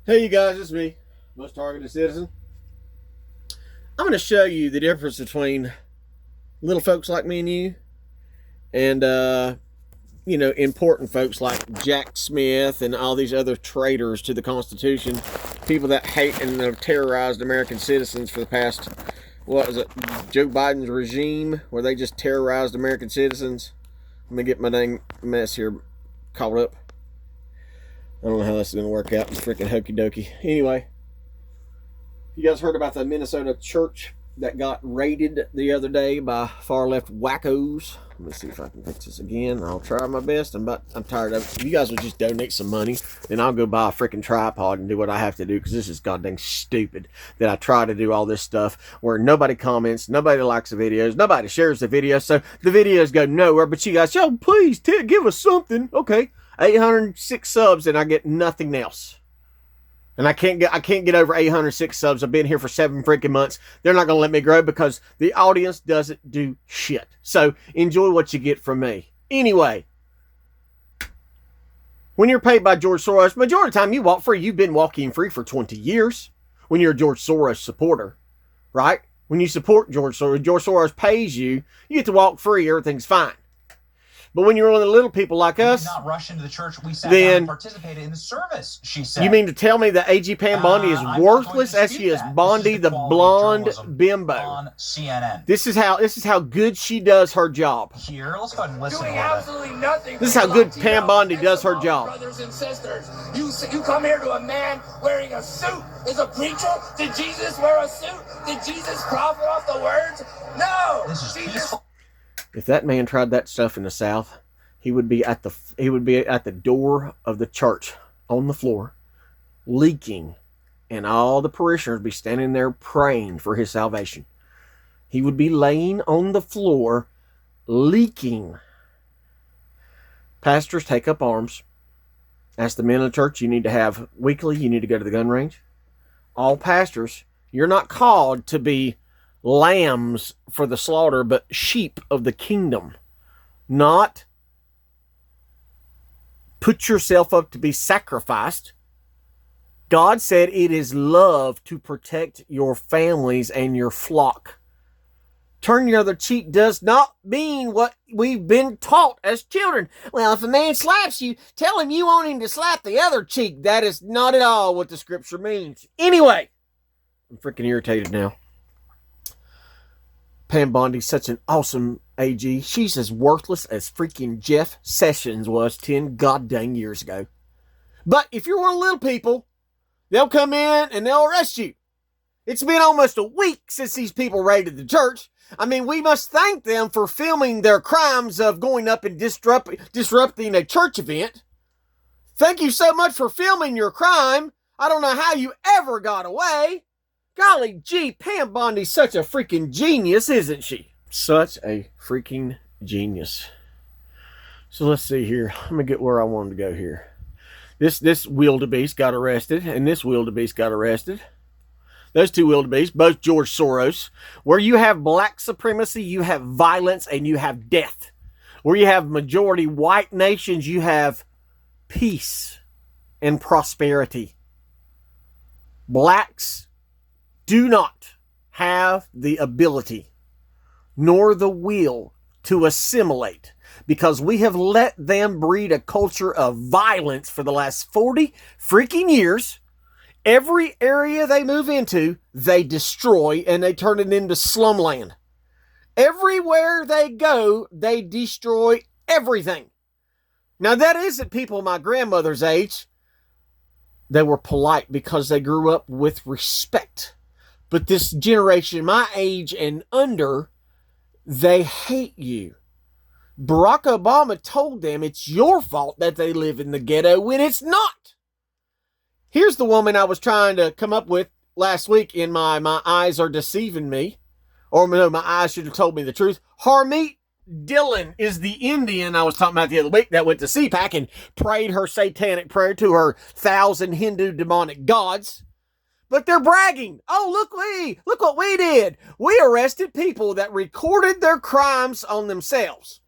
Hey you guys, it's me, most targeted citizen. I'm going to show you the difference between little folks like me and you and, important folks like Jack Smith and all these other traitors to the Constitution, people that hate and have terrorized American citizens for the past, what is it, Joe Biden's regime, where they just terrorized American citizens. Let me get my dang mess here caught up. I don't know how this is going to work out. It's freaking hokey dokey. Anyway, you guys heard about the Minnesota church that got raided the other day by far left wackos? Let me see if I can fix this again. I'll try my best. I'm tired of it. If you guys will just donate some money, then I'll go buy a freaking tripod and do what I have to do, because this is goddamn stupid that I try to do all this stuff where nobody comments, nobody likes the videos, nobody shares the videos, so the videos go nowhere. But you guys, yo, please give us something. Okay, 806 subs and I get nothing else. And I can't get over 806 subs. I've been here for 7 freaking months. They're not going to let me grow because the audience doesn't do shit. So enjoy what you get from me. Anyway, when you're paid by George Soros, majority of the time you walk free. You've been walking free for 20 years when you're a George Soros supporter, right? When you support George Soros pays you, you get to walk free. Everything's fine. But when you're one of the little people like us, we did not rush into the church. We sat down and participated in the service, she said. You mean to tell me that A.G. Pam Bondi is worthless as she is Bondi, the blonde bimbo? On CNN. This is how good she does her job. Here, let's go ahead and listen. Doing absolutely nothing. This is how good Pam Bondi does her job. Brothers and sisters, you come here to a man wearing a suit. Is a preacher? Did Jesus wear a suit? Did Jesus profit off the words? No. This is peaceful. If that man tried that stuff in the South, he would be at the door of the church on the floor, leaking, and all the parishioners would be standing there praying for his salvation. He would be laying on the floor, leaking. Pastors, take up arms. Ask the men of the church, you need to have weekly, you need to go to the gun range. All pastors, you're not called to be lambs for the slaughter, but sheep of the kingdom. Not put yourself up to be sacrificed. God said it is love to protect your families and your flock. Turn your other cheek does not mean what we've been taught as children. Well, if a man slaps you, tell him you want him to slap the other cheek. That is not at all what the scripture means. Anyway, I'm freaking irritated now. Pam Bondi's such an awesome AG. She's as worthless as freaking Jeff Sessions was 10 goddamn years ago. But if you're one of the little people, they'll come in and they'll arrest you. It's been almost a week since these people raided the church. I mean, we must thank them for filming their crimes of going up and disrupting a church event. Thank you so much for filming your crime. I don't know how you ever got away. Golly gee, Pam Bondi's such a freaking genius, isn't she? Such a freaking genius. So let's see here. Let me get where I wanted to go here. This wildebeest got arrested, and this wildebeest got arrested. Those two wildebeests, both George Soros. Where you have black supremacy, you have violence, and you have death. Where you have majority white nations, you have peace and prosperity. Blacks do not have the ability nor the will to assimilate, because we have let them breed a culture of violence for the last 40 freaking years. Every area they move into, they destroy and they turn it into slumland. Everywhere they go, they destroy everything. Now, that isn't people my grandmother's age. They were polite because they grew up with respect. But this generation, my age and under, they hate you. Barack Obama told them it's your fault that they live in the ghetto when it's not. Here's the woman I was trying to come up with last week in my eyes are deceiving me. Or no, my eyes should have told me the truth. Harmeet Dillon is the Indian I was talking about the other week that went to CPAC and prayed her satanic prayer to her 1,000 Hindu demonic gods. But they're bragging. Oh, look what we did. We arrested people that recorded their crimes on themselves.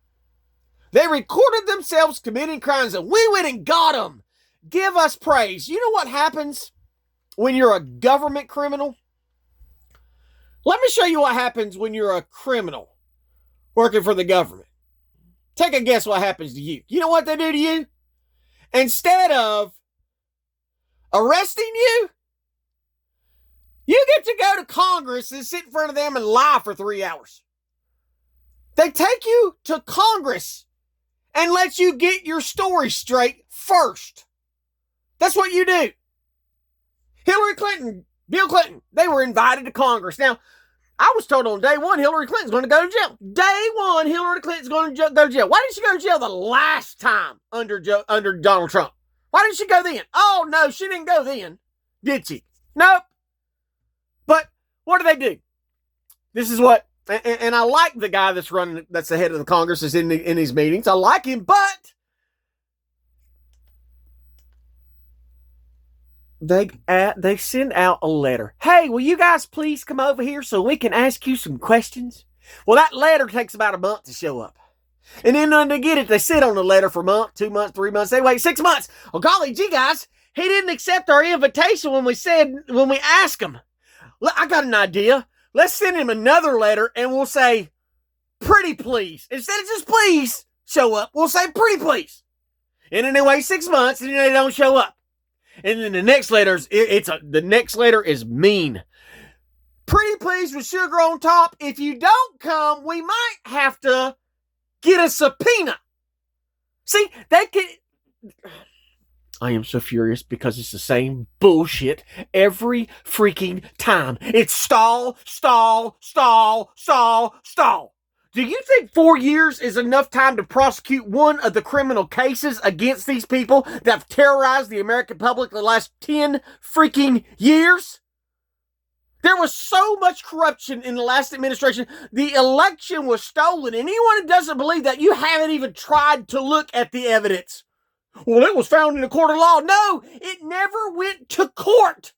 They recorded themselves committing crimes and we went and got them. Give us praise. You know what happens when you're a government criminal, let me show you what happens when you're a criminal working for the government. Take a guess what happens to you. You know what they do to you? Instead of arresting you, you get to go to Congress and sit in front of them and lie for 3 hours. They take you to Congress and let you get your story straight first. That's what you do. Hillary Clinton, Bill Clinton, they were invited to Congress. Now, I was told on day one Hillary Clinton's going to go to jail. Day one, Hillary Clinton's going to go to jail. Why didn't she go to jail the last time under Donald Trump? Why didn't she go then? Oh, no, she didn't go then. Did she? Nope. But what do? This is what, and I like the guy that's the head of the Congress is in these meetings. I like him, but they send out a letter. Hey, will you guys please come over here so we can ask you some questions? Well, that letter takes about a month to show up. And then when they get it, they sit on the letter for a month, 2 months, 3 months. They wait 6 months. Oh, golly gee, guys, he didn't accept our invitation when we asked him. I got an idea. Let's send him another letter and we'll say, pretty please. Instead of just please show up, we'll say pretty please. And then they wait 6 months and then they don't show up. And then the next letter is mean. Pretty please with sugar on top. If you don't come, we might have to get a subpoena. See, I am so furious because it's the same bullshit every freaking time. It's stall, stall, stall, stall, stall. Do you think 4 years is enough time to prosecute one of the criminal cases against these people that have terrorized the American public the last 10 freaking years? There was so much corruption in the last administration. The election was stolen. Anyone who doesn't believe that, you haven't even tried to look at the evidence. Well, it was found in a court of law. No, it never went to court.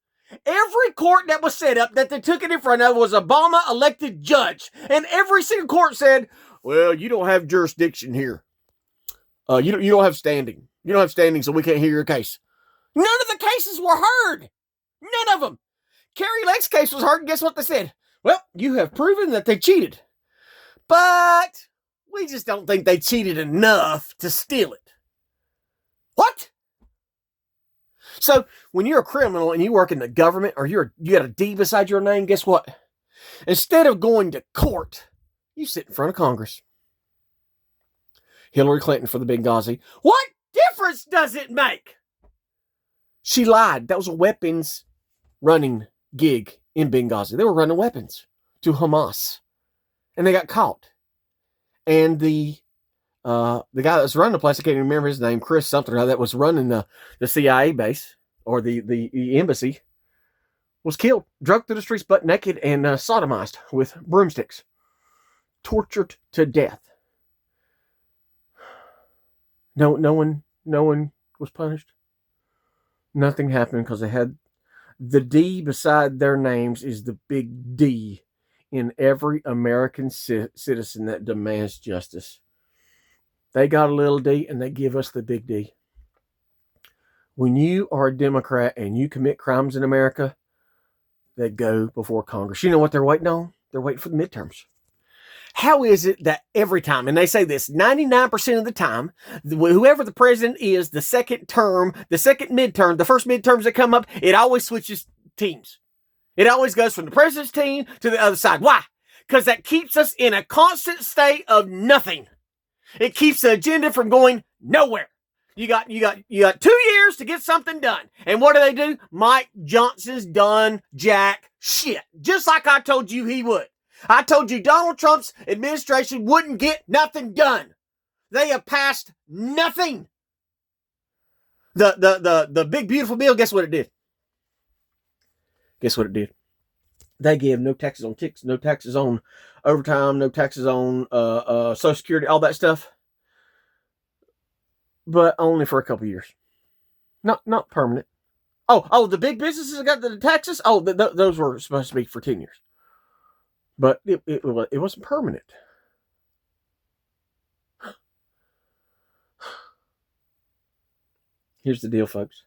Every court that was set up that they took it in front of was Obama elected judge. And every single court said, well, you don't have jurisdiction here. You don't have standing. You don't have standing, so we can't hear your case. None of the cases were heard. None of them. Carrie Lake's case was heard, and guess what they said? Well, you have proven that they cheated. But we just don't think they cheated enough to steal it. What? So when you're a criminal and you work in the government or you got a D beside your name, guess what? Instead of going to court, you sit in front of Congress. Hillary Clinton for the Benghazi. What difference does it make? She lied. That was a weapons running gig in Benghazi. They were running weapons to Hamas. And they got caught. And the guy that was running the place, I can't even remember his name, Chris something, that was running the CIA base or the embassy, was killed, drugged through the streets butt naked and sodomized with broomsticks, tortured to death. No one was punished. Nothing happened because they had the D beside their names is the big D in every American citizen that demands justice. They got a little D and they give us the big D. When you are a Democrat and you commit crimes in America, they go before Congress. You know what they're waiting on? They're waiting for the midterms. How is it that every time, and they say this 99% of the time, whoever the president is, the second midterm, the first midterms that come up, it always switches teams. It always goes from the president's team to the other side. Why? Because that keeps us in a constant state of nothing. It keeps the agenda from going nowhere. You got 2 years to get something done. And what do? Mike Johnson's done jack shit. Just like I told you he would. I told you Donald Trump's administration wouldn't get nothing done. They have passed nothing. The big beautiful bill, guess what it did? Guess what it did? They give no taxes on tickets, no taxes on overtime, no taxes on Social Security, all that stuff. But only for a couple years. Not permanent. Oh, the big businesses that got the taxes? Oh, those were supposed to be for 10 years. But it wasn't permanent. Here's the deal, folks.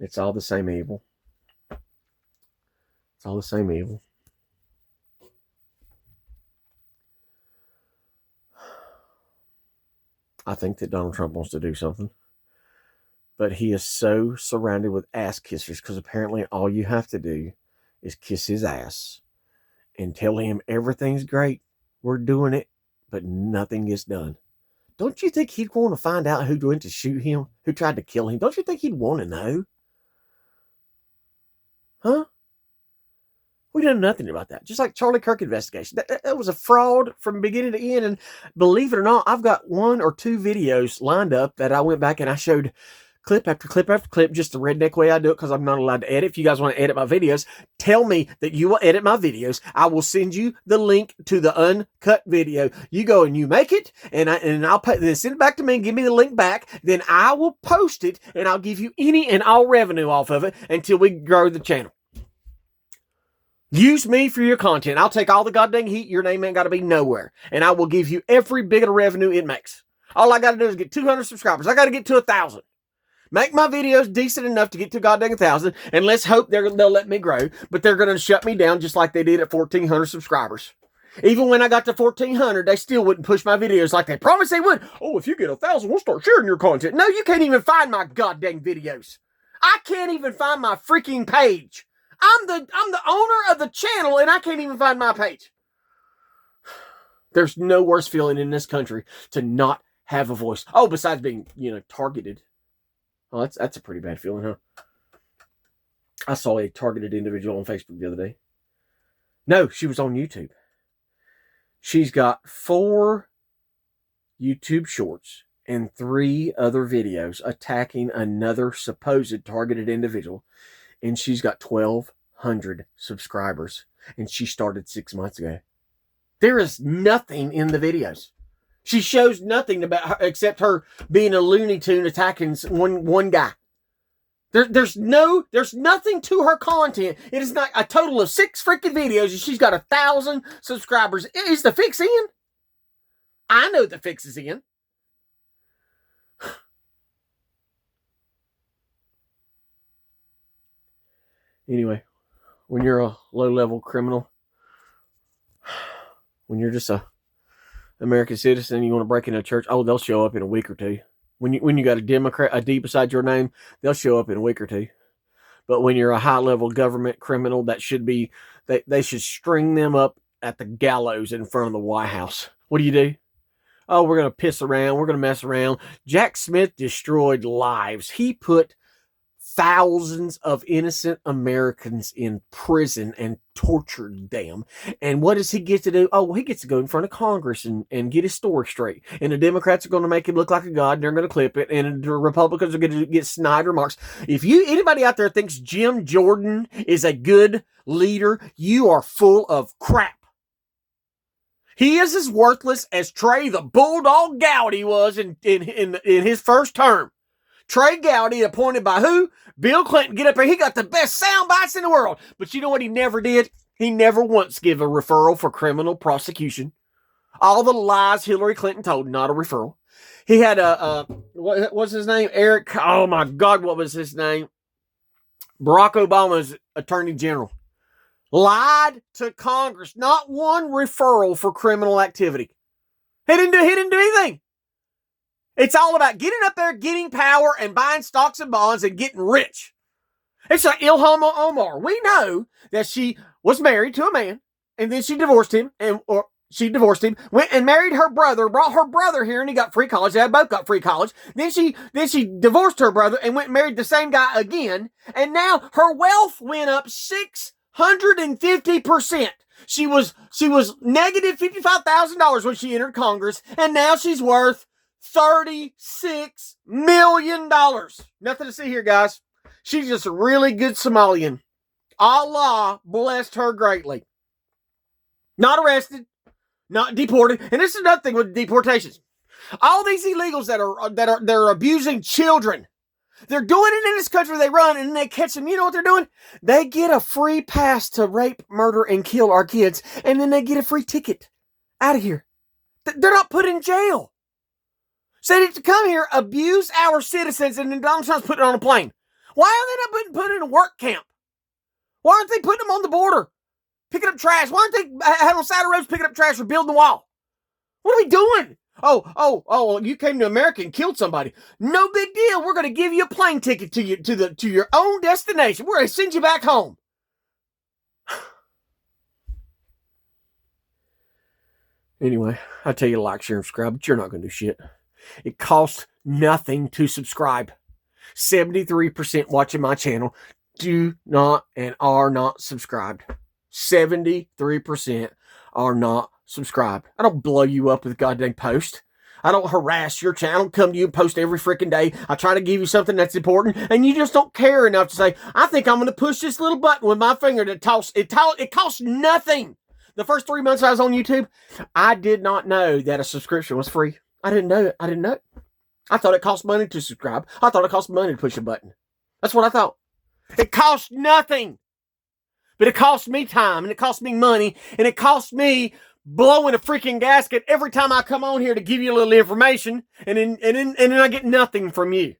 It's all the same evil. It's all the same evil. I think that Donald Trump wants to do something. But he is so surrounded with ass kissers because apparently all you have to do is kiss his ass and tell him everything's great. We're doing it, but nothing gets done. Don't you think he'd want to find out who went to shoot him, who tried to kill him? Don't you think he'd want to know? Huh? We know nothing about that. Just like Charlie Kirk investigation. That was a fraud from beginning to end. And believe it or not, I've got 1 or 2 videos lined up that I went back and I showed clip after clip after clip, just the redneck way I do it because I'm not allowed to edit. If you guys want to edit my videos, tell me that you will edit my videos. I will send you the link to the uncut video. You go and you make it, and I'll pay, then send it back to me and give me the link back. Then I will post it, and I'll give you any and all revenue off of it until we grow the channel. Use me for your content. I'll take all the goddamn heat. Your name ain't got to be nowhere. And I will give you every bit of revenue it makes. All I got to do is get 200 subscribers. I got to get to 1,000. Make my videos decent enough to get to goddamn 1,000. And let's hope they'll let me grow. But they're going to shut me down just like they did at 1,400 subscribers. Even when I got to 1,400, they still wouldn't push my videos like they promised they would. Oh, if you get 1,000, we'll start sharing your content. No, you can't even find my goddamn videos. I can't even find my freaking page. I'm the owner of the channel, and I can't even find my page. There's no worse feeling in this country to not have a voice. Oh, besides being, targeted. Oh, that's a pretty bad feeling, huh? I saw a targeted individual on Facebook the other day. No, she was on YouTube. She's got 4 YouTube shorts and 3 other videos attacking another supposed targeted individual. And she's got 1,200 subscribers. And she started 6 months ago. There is nothing in the videos. She shows nothing about her except her being a Looney Tune attacking one guy. There's nothing to her content. It is not a total of 6 freaking videos, and she's got 1,000 subscribers. Is the fix in? I know the fix is in. Anyway, when you're a low-level criminal, when you're just a American citizen and you want to break into a church, they'll show up in a week or 2. When you got a Democrat, a D beside your name, they'll show up in a week or 2. But when you're a high-level government criminal, that should be, they should string them up at the gallows in front of the White House. What do? Oh, we're going to piss around. We're going to mess around. Jack Smith destroyed lives. He put thousands of innocent Americans in prison and tortured them. And what does he get to do? Oh, he gets to go in front of Congress and get his story straight. And the Democrats are going to make him look like a god. And they're going to clip it. And the Republicans are going to get snide remarks. If anybody out there thinks Jim Jordan is a good leader, you are full of crap. He is as worthless as Trey the Bulldog Gowdy was in his first term. Trey Gowdy, appointed by who? Bill Clinton. Get up there. He got the best sound bites in the world. But you know what he never did? He never once gave a referral for criminal prosecution. All the lies Hillary Clinton told, not a referral. He had what was his name? Eric. Oh my God, what was his name? Barack Obama's attorney general. Lied to Congress. Not one referral for criminal activity. He didn't do anything. It's all about getting up there, getting power, and buying stocks and bonds and getting rich. It's like Ilhan Omar. We know that she was married to a man, and then she divorced him, went and married her brother, brought her brother here, and he got free college. They both got free college. Then she divorced her brother and went and married the same guy again, and now her wealth went up 650%. She was negative $55,000 when she entered Congress, and now she's worth $36 million. Nothing to see here, guys. She's just a really good Somalian. Allah blessed her greatly. Not arrested, not deported. And this is another thing with deportations. All these illegals that are abusing children, they're doing it in this country. They run and then they catch them. You know what they're doing? They get a free pass to rape, murder, and kill our kids, and then they get a free ticket out of here. They're not put in jail. So they to come here, abuse our citizens, and then Donald Trump's put it on a plane. Why are they not being put in a work camp? Why aren't they putting them on the border, picking up trash? Why aren't they out on side of roads picking up trash or building the wall? What are we doing? Oh, you came to America and killed somebody. No big deal. We're going to give you a plane ticket to your own destination. We're going to send you back home. Anyway, I tell you to like, share, and subscribe, but you're not going to do shit. It costs nothing to subscribe. 73% watching my channel do not and are not subscribed. 73% are not subscribed. I don't blow you up with goddamn posts. I don't harass your channel, come to you and post every freaking day. I try to give you something that's important, and you just don't care enough to say, I think I'm going to push this little button with my finger that it costs nothing. The first 3 months I was on YouTube, I did not know that a subscription was free. I didn't know it. I thought it cost money to subscribe. I thought it cost money to push a button. That's what I thought. It costs nothing. But it costs me time, and it costs me money, and it costs me blowing a freaking gasket every time I come on here to give you a little information, and then I get nothing from you.